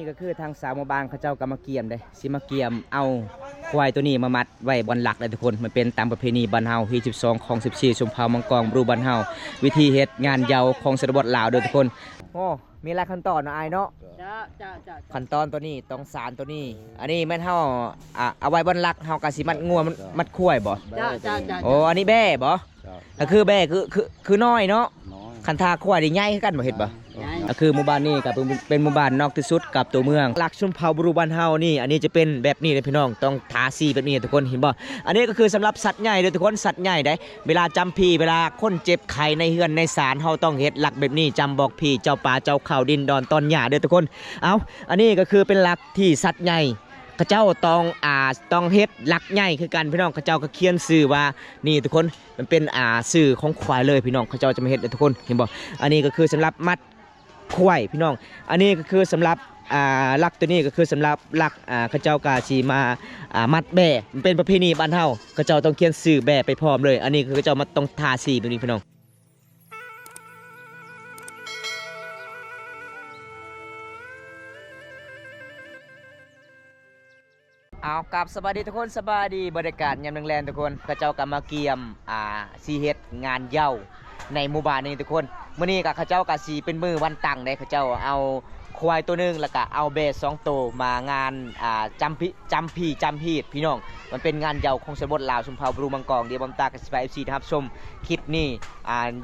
นี่ก็คือทางสาวหมู่บ้านเขาเจ้าก็มาเกียมเลยสิมาเกียมเอาควายตัวนี้มามัดไว้บนหลักเลยทุกคนมันเป็นตามประเพณีบ้านเฮาที่12ของ14ชมเผ่ามังกรบรูบ้านเฮาวิธีเฮ็ดงานเยาของชนบทลาวเด้อทุกคนโอ้มีหลายขั้นตอนเนาะอ้ายเนาะขั้นตอนตัวนี้ต้องสารตัวนี้อันนี้แม่นเฮาเอาไว้บนหลักเฮาก็สิมัดงัวมัดควายบ่โอ้อันนี้แบ่บ่ก็คือแบ่คือน้อยเนาะคันทาควายได้ใหญ่คือกันบ่เฮ็ดบ่ก็คือหมู่บ้านนี้ก็เป็นหมู่บ้านนอกที่สุดกับตัวเมืองหลักชนเผ่าบรูบ้านเฮานี่อันนี้จะเป็นแบบนี้เลยพี่น้องต้องทาสีแบบนี้ทุกคนเห็นบ่อันนี้ก็คือสำหรับสัตว์ใหญ่เลยทุกคนสัตว์ใหญ่ได้เวลาจำพีเวลาคนเจ็บไข้ในเฮือนในศาลเฮาต้องเฮ็ดหลักแบบนี้จำบอกพี่เจ้าป่าเจ้าเขาดินดอนตอนหญ้าเด้อทุกคนเอาอันนี้ก็คือเป็นหลักที่สัตว์ใหญ่ข้าเจ้าต้องเฮ็ดหลักใหญ่คือกันพี่น้องข้าเจ้าก็เขียนชื่อว่านี่ทุกคนมันเป็นชื่อของควายเลยพี่น้องข้าเจ้าจะมาเฮ็ดทุกคนเห็นบ่อันนี้ก็คือสำหรับมัดควายพี่น้องอันนี้ก็คือสำหรับหลักตัวนี้ก็คือสำหรับหลักข้าเจ้ากาชีมามัดแบ่มันเป็นประเพณีบ้านเฮาข้าเจ้าต้องเขียนชื่อแบ่ไปพร้อมเลยอันนี้คือข้าเจ้ามาต้องทาสีแบบนี้พี่น้องเอากับสบายดีทุกคนสบายดีบรรยากาศยามแรงๆทุกคนข้าเจ้ากำมาเกียมซีเฮ็ดงานเย้าในหมู่บ้านนี้ทุกคนมื้อนี้กับข้าเจ้ากะสีเป็นมือวันตั้งได้ข้าเจ้าเอาควายตัวนึงแล้วก็เอาเบส2ตัวมางานจำพีดพี่น้องมันเป็นงานเย้าของชนบทลาวชุมเผ่าบรูมังกรเดี๋ยวบอมตากับสิไป FC นะครับชมคลิปนี้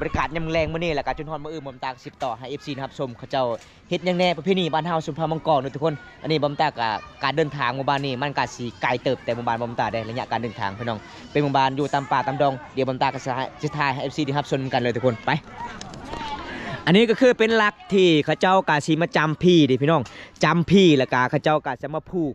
บรรยากาศยามแรงมื้อนี้แล้วก็จนฮอดมื้ออื่นบอมตา10ต่อให้ FC นะครับชมข้าเจ้าเฮ็ดยังแน่ประเพณีบ้านเฮาชุมเผ่ามังกรทุกคนอันนี้บอมตากับการเดินทางหมู่บ้านนี้มันก็สิไกลเติบแต่หมู่บ้านบอมตาได้ระยะการเดินทางพี่น้องเป็นหมู่บ้านอยู่ตามป่าตามดงเดี๋ยวบอมตากับสิถ่ายให้ FC นะครับชมกันเลยทุกคนไปอันนี้ก็คือเป็นหลักที่ข้าเจ้ากาสีมาจำพี่ดิพี่น้องจำพี่แล้วก็ข้าเจ้ากาจะมาผูก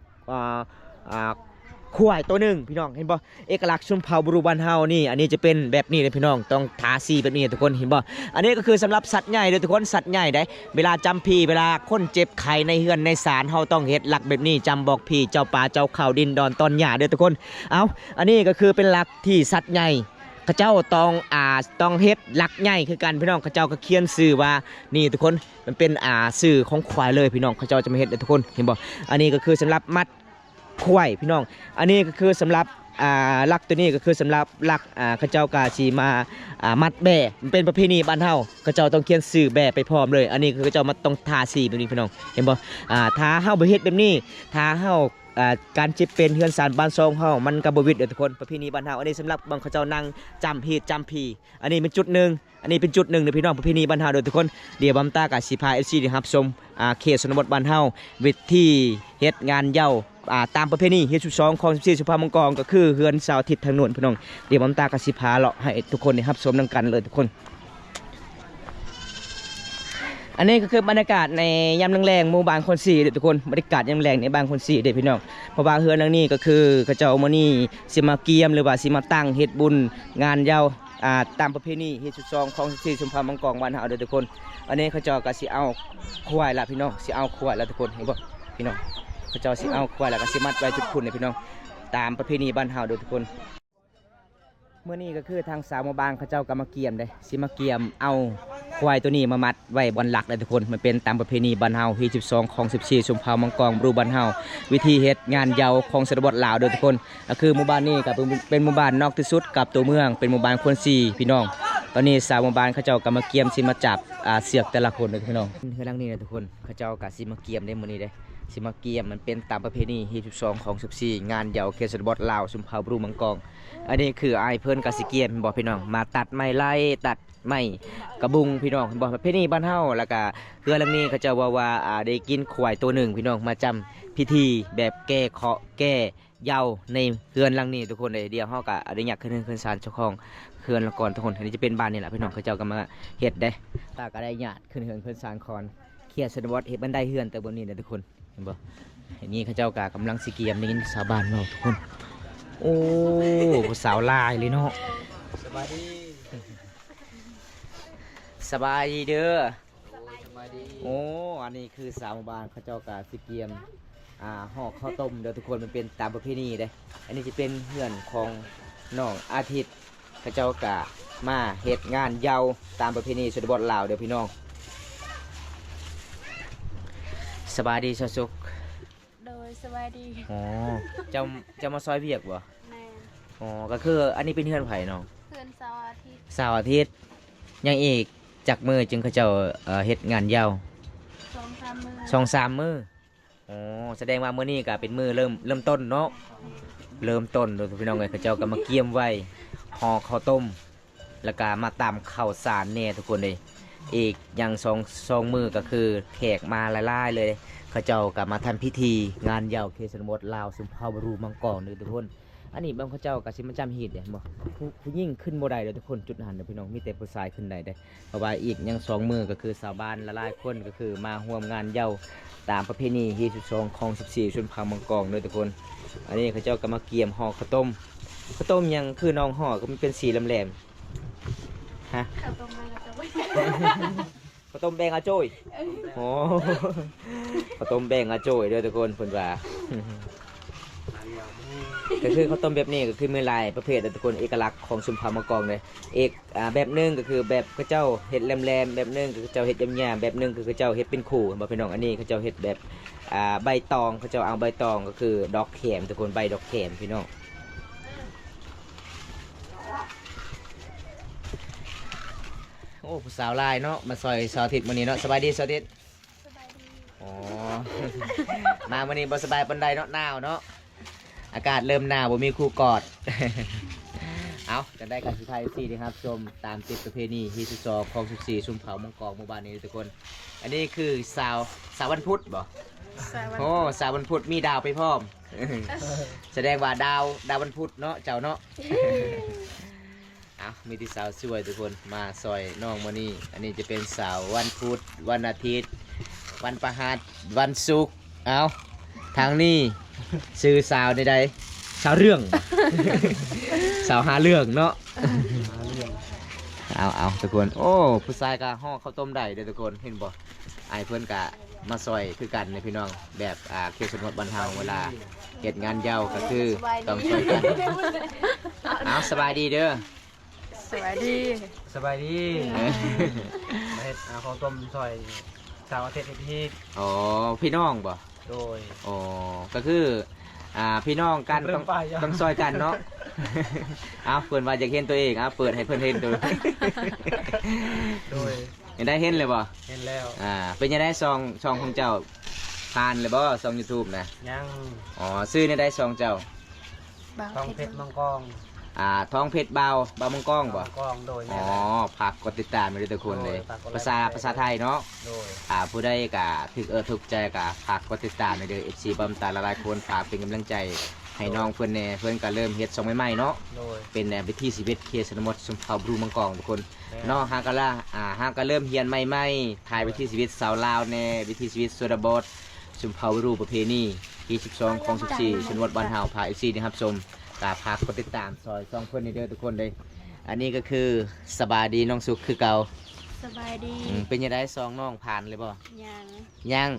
ควายตัวหนึ่งพี่น้องเห็นบ่เอกลักษณ์ชนเผ่าบรูบ้านเฮานี่อันนี้จะเป็นแบบนี้เลยพี่น้องต้องทาสีแบบนี้ทุกคนเห็นบ่อันนี้ก็คือสำหรับสัตว์ใหญ่เลยทุกคนสัตว์ใหญ่ได้เวลาจำพี่เวลาคนเจ็บไข้ในเฮือนในศาลเฮาต้องเฮ็ดหลักแบบนี้จำบอกพี่เจ้าป่าเจ้าเขาดินดอนตอนหญ้าเด้อทุกคนเอาอันนี้ก็คือเป็นหลักที่สัตว์ใหญ่ข้าเจ้าต้องเฮ็ดหลักใหญ่คือกันพี่น้องข้าเจ้าก็เขียนชื่อว่านี่ทุกคนมันเป็นชื่อของควายเลยพี่น้องข้าเจ้าจะมาเฮ็ดทุกคนเห็นบ่อันนี้ก็คือสำหรับมัดควายพี่น้องอันนี้ก็คือสำหรับหลักตัวนี้ก็คือสำหรับหลักข้าเจ้ากาชีมามัดแบ่มันเป็นประเพณีบ้านเฮาข้าเจ้าต้องเขียนชื่อแบ่ไปพร้อมเลยอันนี้คือข้าเจ้ามาต้องทาสีแบบนี้พี่น้องเห็นบ่ถ้าเฮาบ่เฮ็ดแบบนี้ถ้าเฮาการจิบเป็นเฮือนสารบ้านซองเฮามันก็บ่วิดทุกคนประเพณีบ้านเฮาอันนี้สำหรับบางเขาเจ้านั่งจำพีอันนี้เป็นจุดหนึ่งอันนี้เป็นจุดหนึ่งนะพี่น้องประเพณีบ้านเฮาโดยทุกคนเดี๋ยวบัมตากับสิพา FC ได้รับชมเขตชนบทบ้านเฮาวิธีเฮ็ดงานเย้าตามประเพณีเฮ็ด12ของ14สุภาพมังกรก็คือเฮือนเสาร์อาทิตย์ทางโน้นพี่น้องเดี๋ยวบัมตากับสิพาเลาะให้ทุกคนได้รับชมนำกันเลยทุกคนอันนี้ก็คือบรรยากาศในยามแรงๆหมู่บ้านคน4เด็กทุกคนบรรยากาศยามแรงในบ้านคน4เด็กพี่น้องเพราะว่าเฮือนหลังนี้ก็คือเขาเจ้ามื้อนี้สิมาเกียมหรือว่าสิมาตั้งเฮ็ดบุญงานเย้าตามประเพณีเฮ็ด12ของ14ชุมพรมังกรบ้านเฮาเด้อทุกคนอันนี้เขาเจ้าก็สิเอาควายละพี่น้องสิเอาควายละทุกคนเห็นบ่พี่น้องเขาเจ้าสิเอาควายละก็สิมัดไว้จุดพุ่นนี่พี่น้องตามประเพณีบ้านเฮาเด้อทุกคนเมื่อนี้ก็คือทางสาวหมู่บ้านเขาเจ้าก็มาเกียมเลยสิมาเกียมเอาควายตัวนี้มามัดไว้บนหลักเลยทุกคนมันเป็นตามประเพณีบ้านเฮาที่12ของ14ชุมเผ่ามังกรบรูบ้านเฮาวิธีเฮ็ดงานเยาของชนบทลาวเด้อทุกคนก็คือหมู่บ้านนี้ก็เป็นหมู่บ้านนอกที่สุดกับตัวเมืองเป็นหมู่บ้านคน4พี่น้องตอนนี้สาวหมู่บ้านเขาเจ้าก็มาเกียมสิมาจับเสือกแต่ละคนเลยพี่น้องเฮือนหลังนี้นะทุกคนเขาเจ้าก็สิมาเกียมได้มื้อนี้เด้สิมาเกียมมันเป็นตามประเพณีที่12ของ14งานเยาเขตชนบทลาวชุมเผ่าบรูมังกรอันนี้คือไอ้เพิ่นกสิเกียมบอกพี่น้องมาตัดไม้ไล่ตัดไม้กระบุงพี่น้องบอกประเพณีบ้านเฮาแล้วก็เฮือนหลังนี้เขาจะว่าได้กินควายตัวหนึ่งพี่น้องมาจำพิธีแบบแก้เคราะห์แก้เยาในเฮือนหลังนี้ทุกคนเลยเดียวเฮาก็ได้อยากขึ้นศาลเจ้าของเฮือนละก่อนทุกคนอันนี้จะเป็นบ้านนี่แหละพี่น้องเขาเจ้าก็มาเฮ็ดได้ตาก็ได้ญาติขึ้นเฮือนขึ้นศาลคอนเขียนชนบทเฮ็ดบันไดเฮือนแต่บนนี้นะทุกคนเห็นบ่อันนี้เขาเจ้าก็กำลังสิเกียมนี่ชาวบ้านเราทุกคนโอ้สาวลายเลยเนาะสบายดีสบายดีเด้อโอ้อันนี้คือสาวหมู่บ้านเขาเจ้ากาสิเกียมห่อข้าวต้มเดี๋ยวทุกคนมันเป็นตามประเพณีเด้อันนี้จะเป็นเฮือนของน้องอาทิตย์เขาเจ้ากามาเฮ็ดงานเยาตามประเพณีชนบทลาวเดี๋ยวพี่น้อง สบายดีซะสุก โดยสวัสดี อ๋อจะมาซอยเวียกบ่ แม่ อ๋อก็คืออันนี้เป็นเฮือนไผเนาะ เพื่อนเสาร์อาทิตย์ เสาร์อาทิตย์ยังอีกจักมือจึงเขาเจ้าเฮ็ดงานยาว 2-3 มื้อ 2-3มื้ออ๋อแสดงว่ามื้อนี้ก็เป็นมื้อเริ่มต้นเนาะเริ่มต้นโดยพี่น้องเอ้ยเขาเจ้าก็มาเกียมไว้ห่อข้าวต้มแล้วก็มาตำข้าวสารแน่ทุกคนเลยอีกอย่างสองมื้อก็คือแขกมาหลายๆเลยเขาเจ้าก็มาทำพิธีงานยาวเขตชนบทลาวสุมภาวรูมังกรเลยทุกคนอันนี้บางเขาเจ้าก็สิมาจำฮีดเด้บ่ผู้หญิงขึ้นบ่ได้เลยทุกคนจุดหันเด้อพี่น้องมีแต่ผู้ชายขึ้นได้เด้เพราะว่าอีกอย่าง2มื้อก็คือชาวบ้านหลายๆคนก็คือมาร่วมงานยาวตามประเพณีฮีสุด2ของ14ชนเผ่ามังกรเลยทุกคนอันนี้เขาเจ้าก็มาเกียมห่อข้าวต้มยังคือน้องห่อก็มันเป็นสีแหลมๆฮะ ข้าวต้มมันก็จะไว้ ข้าวต้มแบงอาโจ้ยโอ้ข้าวต้มแบงอาโจ้ยเด้อทุกคนเพิ่นว่า ก็คือข้าวต้มแบบนี้ก็คือมีหลายประเภทเด้อทุกคนเอกลักษณ์ของชุมพรมะกองเลยแบบหนึงก็คือแบบเขาเจ้าเฮ็ดแหลมๆแบบหนึงก็คือเจ้าเฮ็ดยำๆแบบหนึงก็คือเจ้าเฮ็ดเป็นคู่บ่พี่น้องอันนี้เขาเจ้าเฮ็ดแบบใบตองเขาเจ้าเอาใบตองก็คือดอกแขมทุกคนใบดอกแขมพี่น้องโอ้ผู้สาวลายเนาะมาซอยสาธิตมื้อนี้เนาะสบายดีสาธิต สบายดี อ๋อ มามื้อนี้บ่สบายปานใดเนาะหนาวเนาะอากาศเริ่มหนาวบ่มีคู่กอด เอาจะได้การสุดท้ายสี่นะครับชมตามติดประเพณีฮีสุซอของ14ชุมเผามังกรหมู่บ้านนี้ทุกคน อันนี้คือสาววันพุธบ่ สวัสดี โอ้สาววันพุธมีดาวไปพร้อม แสดงว่าดาววันพุธเนาะเจ้าเนาะ เอามีที่สาวสวยทุกคนมาซอยน้องมื้อนี้อันนี้จะเป็นสาววันพุธวันอาทิตย์วันพฤหัสวันศุกร์เอาทางนี้ซื้อสาวใดๆสาวเรื่อง สาวหาเรื่องเนาะ เอาทุกคนโอ้ผู้ชายก็ห่อข้าวต้มได้เด้อทุกคนเห็นบ่ไอ้เพื่อนก็มาซอยคือกันในพี่น้องแบบเขตชนบทบ้านเฮาเวลาเฮ็ดงานยาวก็คือต้องช่วยกันเอาสบายดีเด้อ สวัสดี สบายดี เออ มาเฮ็ดข้าวต้มซอยสาวอาทิตย์ที่ อ๋อพี่น้องบ่ โดย อ๋อก็คือพี่น้องกันต้อง เริ่มไปยัง ต้องซอยกันเนาะ เอาเปิดว่าอยากเห็นตัวเองเอาเปิดให้เพื่อนเห็นตัว โดย ยังได้เห็นเลยบ่ เห็นแล้ว เป็นยังได้ซองของเจ้าผ่านเลยบ่ซอง YouTube นะ ยัง อ๋อซื้อในได้ซองเจ้า ทองเพชรมังกร ท้องเพชรเบามังกองบ่ มังกรโดย อ๋อฝากกดติดตามไปด้วยทุกคนเลย โอ้ยฝากกดไลค์ ภาษาไทยเนาะ โดย ผู้ใดก็ถูกใจก็ฝากกดติดตามไปเด้อ FC บำตาหลายๆคนฝากเป็นกำลังใจให้น้องเพิ่นแน่เพิ่นก็เริ่มเฮ็ดซองใหม่ๆเนาะ โดย เป็นวิธีชีวิตเคสนมดชุมเผาบรูมังกรทุกคน แม่ เนาะฮากะล่าฮากะเริ่มเฮียนใหม่ๆถ่ายวิถีชีวิตสาวลาวแน่วิถีชีวิตสุรบดชุมเผาบรูประเพณีที่12ของ14ชนบทบ้านเฮาพา FC นะครับชมกาพากกดติดตามซอยซองเพิ่นนี่เด้อทุกคนเลยอันนี้ก็คือสบายดีน้องสุขคือเก่า สบายดี เป็นยังไงซองน้องผ่านเลยบ่ ยัง ยัง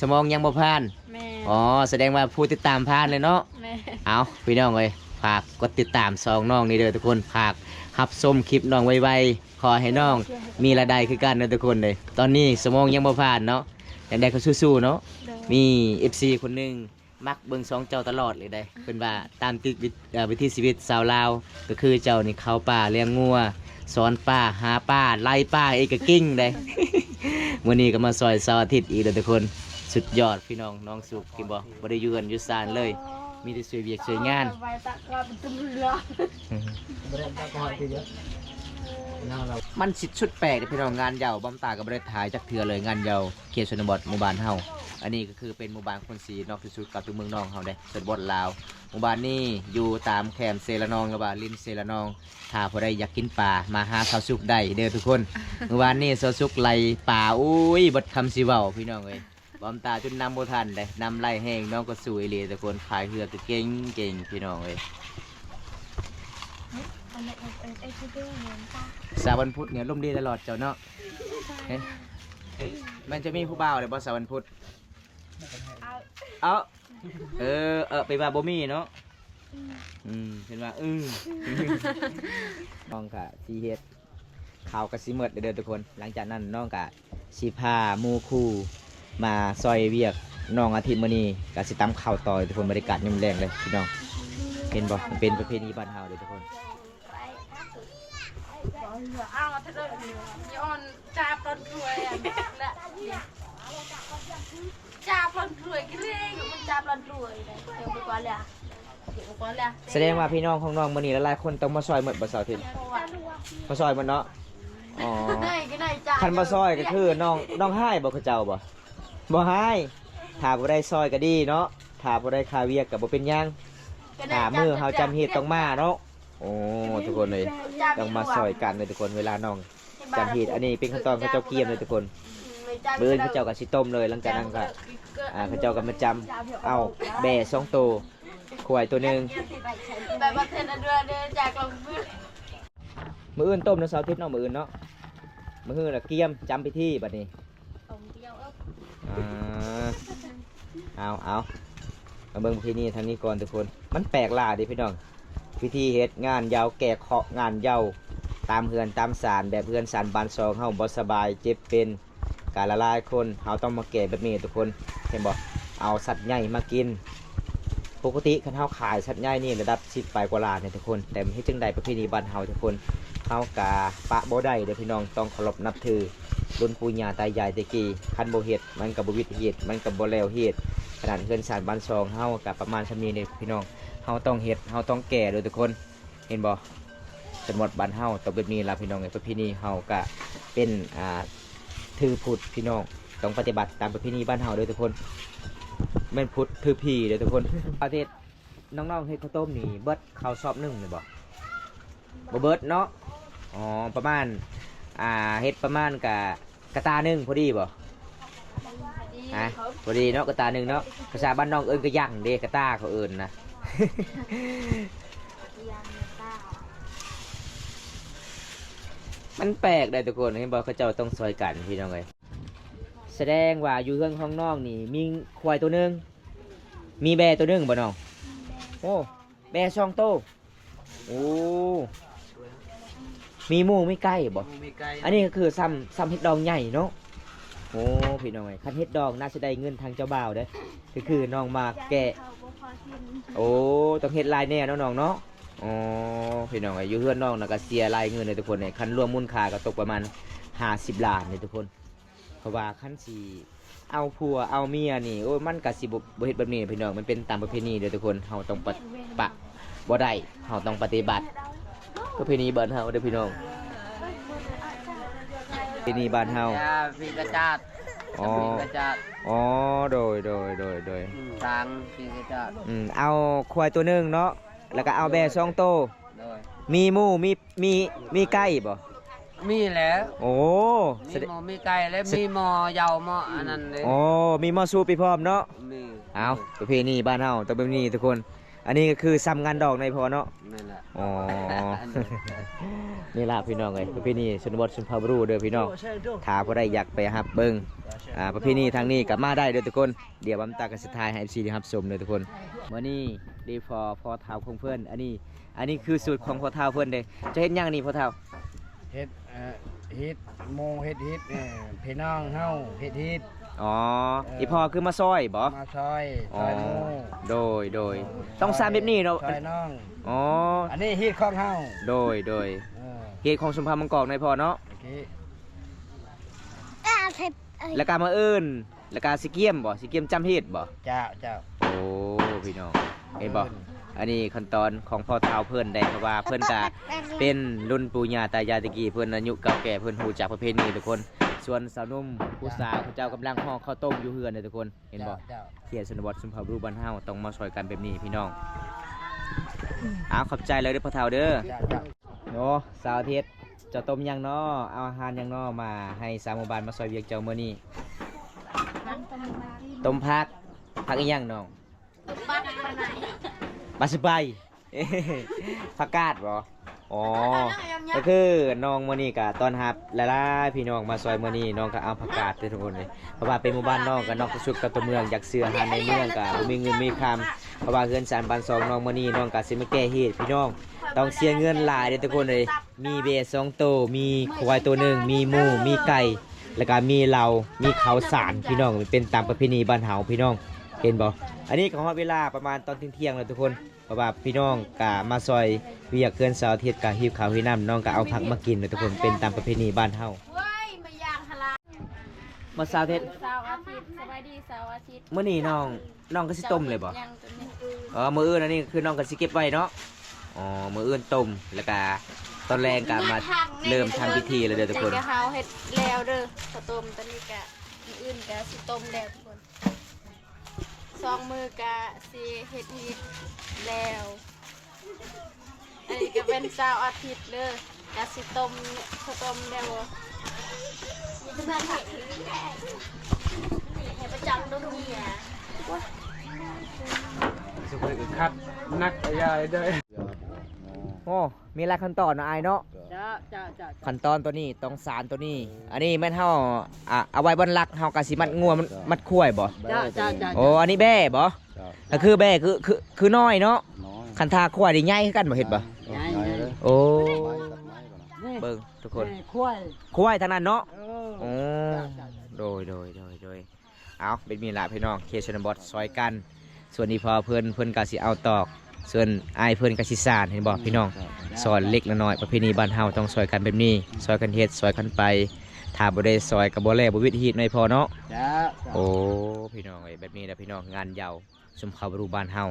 สมองยังบ่ผ่าน แม่ อ๋อแสดงว่าผู้ติดตามผ่านเลยเนาะ แม่ เอาพี่น้องเลยฝากกดติดตามซองน้องนี่เด้อทุกคนฝากรับชมคลิปน้องไวๆขอให้น้องมีรายได้คือกันเด้อทุกคนเลยตอนนี้สมองยังบ่ผ่านเนาะอย่างใดก็สู้ๆเนาะ โดย มี FC คนหนึงมักเบิ่งซองเจ้าตลอดเลยได้เป็นว่าตามติดวิถีชีวิตสาวลาวก็คือเจ้านี่เข้าป่าเลี้ยงงัวสอนป้าหาป้าไล่ป้าเอกก็กิ้งได้ มื้อนี้ก็มาซอยเสาร์อาทิตย์อีกเด้อทุกคนสุดยอดพี่น้องน้องสุขกินบ่บ่ได้อยู่กันอยู่ซานเลย มีแต่สวยเวียกสวยงาน ไว้ตะกร้าเป็นตุ้มเรือ ไม่ได้ตะกอนทีเดียวน่าเรา มันสิชุดแปลกเด้อพี่น้องงานเหยาวบำตากับบริถ่ายจากเถื่อเลยงานเหยาวเขตชนบทหมู่บ้านเฮาอันนี้ก็คือเป็นหมู่บ้านคนสีนอกที่สุดกับตัวเมืองนองเฮาได้ชนบทลาวหมู่บ้านนี้อยู่ตามแคมป์เซละนองหรือว่าลินเซละนองถ้าผู้ใดอยากกินปลามาหาสาวสุกได้เด้อทุกคนหมู่บ้านนี้สาวสุกไล่ปลาอุ้ยบดคำสิเว้าพี่น้องเอ้ยบำตาจนนำบ่ทันได้นำไล่แห้งน้องก็สู้อีหลีทุกคนพายเรือก็เก่งเก่งพี่น้องเอ้ย อะไรไอ้ที่เรื่องเหมือนตา สาววันพุธเนี่ยร่มดีตลอดเจ้าเนาะเฮ้ยมันจะมีผู้บ่าวเลยบ่สาววันพุธ เอา เอาไปว่าบ่มีเนาะเห็นว่าน้องกะสีเฮ็ดข่าวกะสิเมิดเด้อทุกคน หลังจากนั้นน้องกะสิพาหมู่คู่ มาซอยเวียกน้องอาทิตย์มื้อนี้ก็สิตำข้าวต่อทุกคนบรรยากาศยามแลงเลยพี่น้องเห็นบ่มันเป็นประเพณีบ้านเฮาเด้อทุกคน เอาเถอะย้อนจับรถรวยอ่ะและจับรถรวยกี่เรื่องมันจับรถรวยเลยเดี๋ยวไปก่อนเลยเดี๋ยวไปก่อนเลย แสดงว่าพี่น้องของน้องมื้อนี้หลายๆคนต้องมาซอยหมดบ่เสาร์อาทิตย์มาซอยหมดเนาะอ๋อ ไหนจ้า คันบ่ซอยก็คือน้องให้บ่เขาเจ้าบ่ให้ถ้าบ่ได้ซอยก็ดีเนาะถ้าบ่ได้ค่าเวียกก็บ่เป็นหยังถ้ามื้อเฮาจำเฮ็ดต้องมาเนาะโอ้ทุกคนเลยต้องมาซอยกันเลยทุกคนเวลาน้องจำเฮ็ดอันนี้เป็นขั้นตอนเขาเจ้าเกียมเลยทุกคนมื้อเขาเจ้าก็สิต้มเลยหลังจากนั้นก็เขาเจ้าก็มาจำเอาแบ่2ตัวควายตัวหนึง แบบว่าเทนเดือนจากลงมือ มื้ออื่นต้มเนาะเสาร์อาทิตย์เนาะมื้ออื่นเนาะมื้ออื่นน่ะเกียมจำพิธีบัดนี้ ตรงเดียวเอามาเบิ่งพิธีนี้ทางนี้ก่อนทุกคนมันแปลกหลายดิพี่น้องพิธีเฮ็ดงานยาวแก่เคาะงานยาวตามเฮือนตามศาลแบบเฮือนศาลบ้านซองเฮาบ่สบายเจ็บเป็นการละลายคนเฮาต้องมาแก่แบบนี้ทุกคนเห็นบ่เอาสัตว์ใหญ่มากินปกติคันเฮาขายสัตว์ใหญ่นี่ระดับ10 ไปกว่าล้านเนี่ยทุกคนแต่เฮ็ดจังไดประเพณีบ้านเฮาทุกคนเฮากะปะบ่ได้เด้อพี่น้องต้องเคารพนับถือรุ่นปู่ย่าตายายตะกี้คันบ่เฮ็ดมันก็บ่วิทย์เฮ็ดมันก็บ่แล้วเฮ็ดขนาดเฮือนศาลบ้านซองเฮาก็ประมาณซำนี้เด้พี่น้องเฮาต้องเฮ็ดเฮาต้องแก่เด้อทุกคนเห็นบ่สมมติบ้านเฮาต้องแบบนี้ล่ะพี่น้องไอ้ประเพณีเฮาก็เป็นถือพุทธพี่น้องต้องปฏิบัติตามประเพณีบ้านเฮาเด้อทุกคนแม่นพุทธถือผีเด้อทุกคนประเทศน้องๆเฮ็ดข้าวต้มนี่เบิดข้าวซอบนึงเลยบ่เบิดเนาะอ๋อประมาณเฮ็ดประมาณกะตานึงพอดีบ่พอดีเนาะกะตานึงเนาะภาษาบ้านน้องเอิ้นก็ยั่งเด้กะตาเขาเอิ้นนะ มันแปลกเลยทุกคนเห็นบอกเขาเจ้าต้องซอยกันพี่น้องเลยแสดงว่าอยู่เรื่องของน้องนี่มีควายตัวหนึงมีแบะตัวหนึงบ่น้องโอ้แบะ2 ตัวโอ้มีหมูมีไก่บ่ มีไก่ อันนี้ก็คือซ้ำเฮ็ดดองใหญ่เนาะโอ้พี่น้องเอ้ยคันเฮ็ดดองน่าจะได้เงินทางเจ้าบ่าวเด้อก็คือน้องมาแกะโอ้ต้องเฮ็ดลายแน่เนาะน้องเนาะอ๋อพี่น้องไอ้อยู่เพื่อนน้องนะก็เสียรายเงินเลยทุกคนเนี่ยคันรวมมูลค่าก็ตกประมาณ50 ล้านเลยทุกคนเพราะว่าคันสีเอาผัวเอาเมียนี่โอ้ยมันก็สิบ่เฮ็ดแบบนี้พี่น้องมันเป็นตามประเพณีเด้อทุกคนเฮาต้องปะบ่ได้เฮาต้องปฏิบัติประเพณีบ้านเฮาเด้อพี่น้องประเพณีบ้านเฮา ปีกระจาด อ๋อ ปีกระจาด อ๋อโดยทางปีกระจาด เอาควายตัวหนึงเนาะแล้วก็เอาแบะ2 ตัว โดย มีหมูมีไก่บ่ มีแล้ว โอ้ มีหมอมีไก่แล้วมีหมอเหยาหมออันนั้นเลย โอ้มีหมอสูปีพร้อมเนาะ มี เอาประเพณีบ้านเฮาต้องเป็นนี่ทุกคน อันนี้ก็คือซ้ำงานดอกในพอเนาะ นั่นแหละ อ๋อ นี่ล่ะพี่น้องเอ้ยประเพณีชนบทชนเผ่าบรูเด้อพี่น้องถ้าผู้ใดอยากไปรับเบิ่งประเพณีทางนี้ก็มาได้เด้อทุกคนเดี๋ยวบำตากันสุดท้ายให้ FC ได้รับชมเด้อทุกคนมื้อนี้ดีพอเท้าของเพิ่นอันนี้คือสูตรของพอเท้าเพิ่นเด้จะเฮ็ดหยังนี่พอเท้า เฮ็ดเฮ็ดโมเฮ็ดพี่น้องเฮาเฮ็ดเฮ็ด อ๋ออีพ่อคือมาซอยบ่ มาซอยซอยหมู โดยต้องสร้างแบบนี้เนาะ ซอยน้อง อ๋อ อันนี้เฮ็ดของเฮา โดย เออ เหตุของสมภารมังกรในพอเนาะ โอเค แล้วการมาเอิ้นแล้วการสิเกียมบ่สิเกียมจำเฮ็ดบ่ เจ้า โอ้พี่น้องเห็นบ่อันนี้ขั้นตอนของพ่อเฒ่าเพิ่นได้เพราะว่าเพิ่นก็เป็นรุ่นปู่ย่าตายายตะกี้เพิ่นอายุเก่าแก่เพิ่นฮู้จักประเพณีทุกคน ส่วนสาวนุ่มผู้สาวเขาเจ้ากำลังห่อข้าวต้มอยู่เฮือนเด้อทุกคนเห็นบ่ เจ้า เขียนชนบทสุนทรภูบ้านเฮาต้องมาช่วยกันแบบนี้พี่น้องขอบใจเลยเด้อพ่อเฒ่าเด้อ เจ้า โอ้สาวอาทิตย์จะต้มยังน้อเอาอาหารยังน้อมาให้สาวหมู่บ้านมาซอยเวียกเจ้ามื้อนี้ต้มผักอีหยังน้อง บ้านไหน ปลาสบาย ผักกาดบ่อ๋อก็คือน้องมื้อนี้ก็ต้อนรับหลายๆพี่น้องมาซอยมื้อนี้น้องก็เอาผักกาดเด้อทุกคนเลยเพราะว่าเป็นหมู่บ้านน้องก็นอกสุดกับตัวเมืองอยากซื้ออาหารในเมืองก็บ่มีเงินมีคำเพราะว่าเงิน3,200น้องมื้อนี้น้องก็สิมาแก้เฮ็ดพี่น้องต้องเสียเงินหลายเด้อทุกคนเลยมีเบส2ตัวมีควายตัวหนึงมีหมูมีไก่ แล้วก็มีเรามีข้าวสารพี่น้องเป็นตามประเพณีบ้านเฮาพี่น้องเห็นบ่อันนี้ก็ฮอดเวลาประมาณตอนเที่ยงๆแล้วทุกคนเพราะว่าพี่น้องก็มาซอยเวียกเกินเสาร์อาทิตย์ก็หิวข้าวหิวน้ำน้องก็เอาผักมากินเลยทุกคนเป็นตามประเพณีบ้านเฮา เว้ยมาย่างฮาลา มาสาวเทศ เสาร์อาทิตย์สบายดีเสาร์อาทิตย์ มื้อนี้น้องก็สิต้มเลยบ่ ยังตัวนี้ มื้ออื่นอันนี้คือน้องก็สิเก็บไว้เนาะอ๋อมื้ออื่นต้มแล้วก็ตอนแรงก็มาเริ่มทำพิธีแล้วเด้อทุกคน เฮาเฮ็ดแล้วเด้อข้าวต้มตอนนี้กะมื้ออื่นกะสิต้มแล้วทุกคนสองมือกะสิเฮ็ดแล้วอันนี้ก็เป็นเสาร์อาทิตย์เด้อกะสิต้มข้าวต้มแล้วบ่จะมาผักให้ประจำตรงนี้อ่ะ สุขเลยครับนักยายได้ โอ้มีหลายขั้นตอนเนาะอายเนาะ จ้า ขั้นตอนตัวนี้ต้องสารตัวนี้ อันนี้แม่นเฮาเอาไว้บนหลักเฮากะสิมัดงัวมันมัดข้วยบ่ จ้า โอ้อันนี้แบ่บ่ก็คือแบ่คือน้อยเนาะคันทาข้วยนี่ใหญ่คือกันบ่เฮ็ดบ่โอ้เบิ่งทุกคน ควาย ข้วยทางนั้นเนาะโอ้โดยเอาเป็นมีละพี่น้องเคชนบอทซอยกัน ส่วนนี้พอเพิ่นก็สิเอาตอก ส่วนอายเพิ่นก็สิสานเห็นบ่พี่น้องซอยเล็กละน้อยประเพณีบ้านเฮาต้องซอยกันแบบนี้ซอยกันเฮ็ดซอยกันไปถ้าบ่ได้ซอยก็บ่แลบ่วิถีไม่พอเนาะ จ้า โอ้พี่น้องเอ้ยแบบนี้แหละพี่น้องงานยาวสมเข้าบรูบ้านเฮา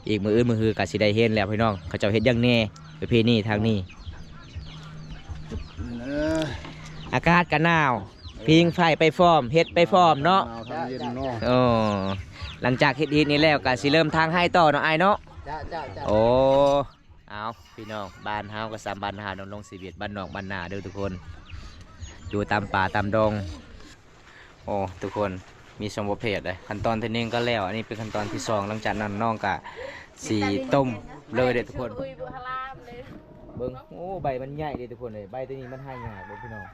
อีกมื้ออื่นมื้อฮือก็สิได้เห็นแล้วพี่น้องเขาเจ้าเฮ็ดอย่างแน่ประเพณีทางนี้อากาศก็หนาวพิงไฟไปฟอร์มเฮ็ดไปฟอร์มเนาะโอ้หลังจากเฮ็ดนี้แล้วก็สิเริ่มทางให้ต่อเนาะอ้ายเนาะ จ้า โอ้เอาพี่น้องบ้านเฮาก็สามบ้านหาดงลงสีเวียดบ้านนอกบ้านนาเด้อทุกคนอยู่ตามป่าตามดงโอ้ทุกคนมีสมบูรณ์เพศเลยขั้นตอนที่หนึ่งก็แล้วอันนี้เป็นขั้นตอนที่สองหลังจากนั้นน้องก็สีต้มเลยเด้อทุกคน อุ้ยบุฮาลามเลย เบิ้งโอ้ใบมันใหญ่เลยทุกคนเลยใบตัวนี้มันหายากเลยพี่น้อง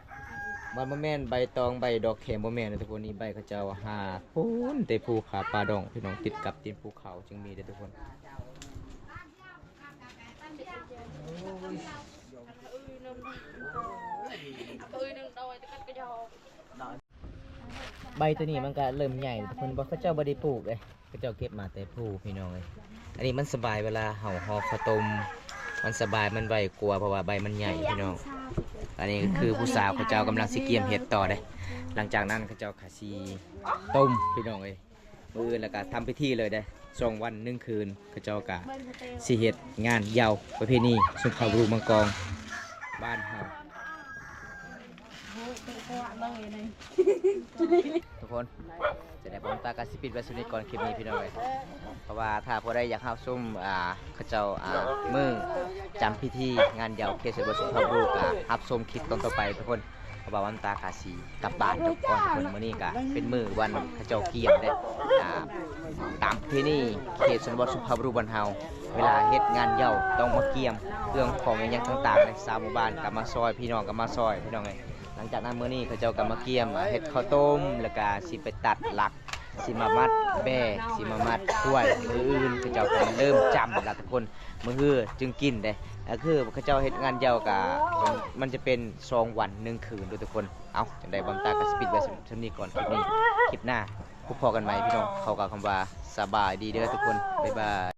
มันบ่แม่นใบตองใบดอกเข็มบ่แม่นเลยทุกคนนี่ใบเขาเจ้าหาพูนแต่ภูผาป่าดงพี่น้องติดกับตีนภูเขาจึงมีเด้อทุกคน ใบตัวนี้มันก็เริ่มใหญ่ทุกคนบอกเขาเจ้าบ่ได้ปลูกเลยเขาเจ้าเก็บมาแต่ผู้พี่น้องเลยอันนี้มันสบายเวลาเห่าห่อข้าวต้มมันสบายมันไวกลัวเพราะว่าใบมันใหญ่พี่น้องอันนี้คือผู้สาวเขาเจ้ากำลังสิเกียมเห็ดต่อเลยหลังจากนั้นเขาเจ้าขาซีต้มพี่น้องเลยมือแล้วก็ทำพิธีเลยได้2 วัน1 คืนเขาเจ้ากะสิเฮ็ดงานยาวประเพณีสุนทรบรูมังกรบ้านเฮาทุกคนจะได้บอมตากาสิปิดไว้สุดนี้ก่อนคลิปนี้พี่น้องเลยเพราะว่าถ้าพอได้อยากเข้าซุ่มเขาเจ้ามือจำพิธีงานยาวเคสเบิร์สุนทรบรูกฮับชมคลิปตอนต่อไปทุกคนเพราะว่าวันตากาสีกลับบ้านจบก่อนทุกคนมื้อนี้ก็เป็นมือวันเขาเจ้าเกี่ยมได้ตามพิธีเขตชนบทสุนทรบรูบ้านเฮาเวลาเฮ็ดงานยาวต้องมาเกี่ยมเรื่องของอย่างต่างๆในสามหมู่บ้านกับมาซอยพี่น้องกับมาซอยพี่น้องเลยหลังจากนั้นมื้อนี้เขาเจ้าก็มาเกี่ยมเฮ็ดข้าวต้มแล้วก็สิไปตัดหลักสิมามัดแบ่สิมามัดถ้วยมืออื่นเขาเจ้าก็เริ่มจำแล้วทุกคนมื้อฮือจึงกินได้คือเขาเจ้าเฮ็ดงานยาวก็มันจะเป็น2 วัน 1 คืนด้วยทุกคนเอาจังได๋บางตาก็สปิดไว้ซั่นนี้ก่อนคลิปนี้คลิปหน้าพบกันใหม่พี่น้องเข้ากับคำว่าสบายดีเด้อทุกคนบ๊ายบาย